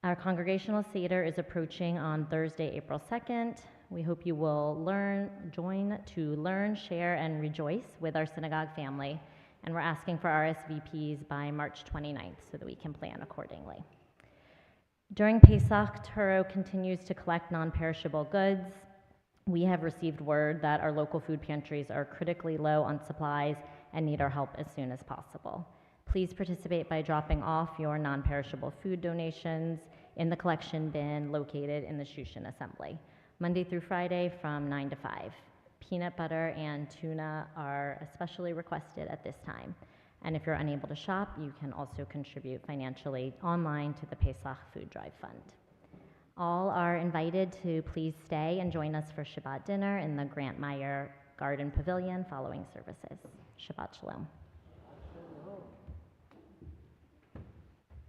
Our congregational Seder is approaching on Thursday, April 2nd. We hope you will join to learn, share, and rejoice with our synagogue family, and we're asking for RSVPs by March 29th so that we can plan accordingly. During Pesach, Touro continues to collect non-perishable goods. We have received word that our local food pantries are critically low on supplies and need our help as soon as possible. Please participate by dropping off your non-perishable food donations in the collection bin located in the Shushan Assembly, Monday through Friday from 9 to 5. Peanut butter and tuna are especially requested at this time. And if you're unable to shop, you can also contribute financially online to the Pesach Food Drive Fund. All are invited to please stay and join us for Shabbat dinner in the Grant Meyer Garden Pavilion following services. Shabbat Shalom.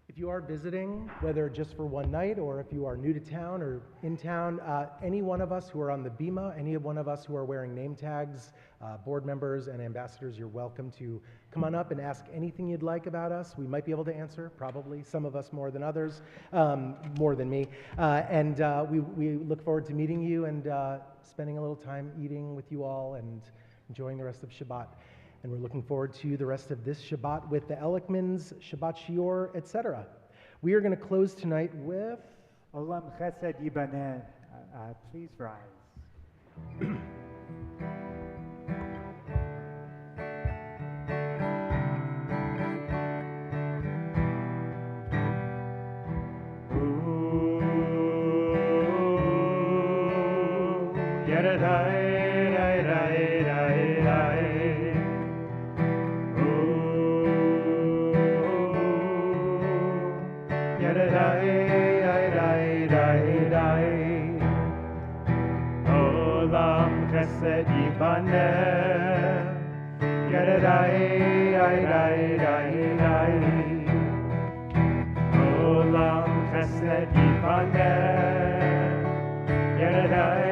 If you are visiting, whether just for one night or if you are new to town or in town, any one of us who are on the Bima, any one of us who are wearing name tags, board members and ambassadors, you're welcome to come on up and ask anything you'd like about us. We might be able to answer, probably, some of us more than others, more than me. We look forward to meeting you and spending a little time eating with you all and enjoying the rest of Shabbat. And we're looking forward to the rest of this Shabbat with the Elickmans, Shabbat Shiur, etc. We are going to close tonight with Olam Chesed Yibaneh. Please rise. Olam chesed yibaneh, yadadai. Olam chesed yibaneh, yadadai.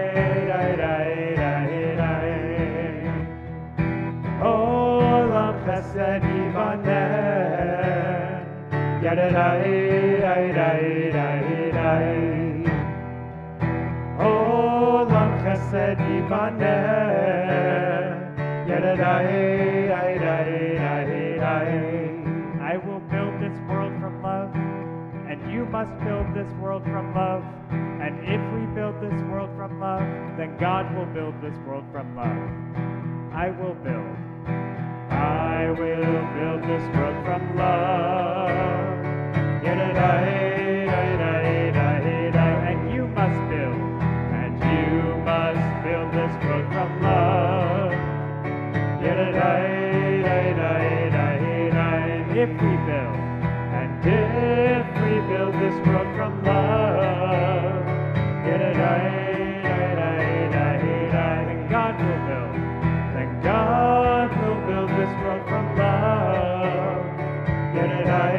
Olam chesed yibaneh, yadadai. Olam chesed yibaneh, yadadai. I will build this world from love, and you must build this world from love. And if we build this world from love, then God will build this world from love. I will build this world from love. Yadadai. And you must build this world from love. Yadadai. If we build this world from love, yadadai. Then God will build this world from love. Yadadai.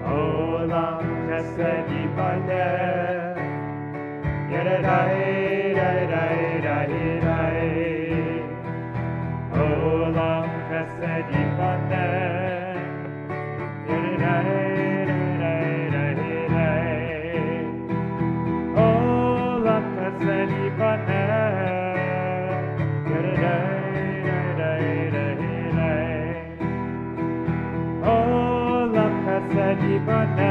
Olam chesed yibaneh, yadadai. Olam chesed yibaneh, yadadai. Olam chesed yibaneh, yadadai. Olam chesed yibaneh,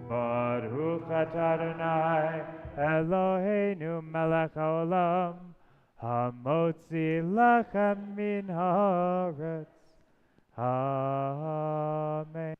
Baruch atah Adonai Eloheinu melech haolam hamotzi lachem min haaretz. Amen.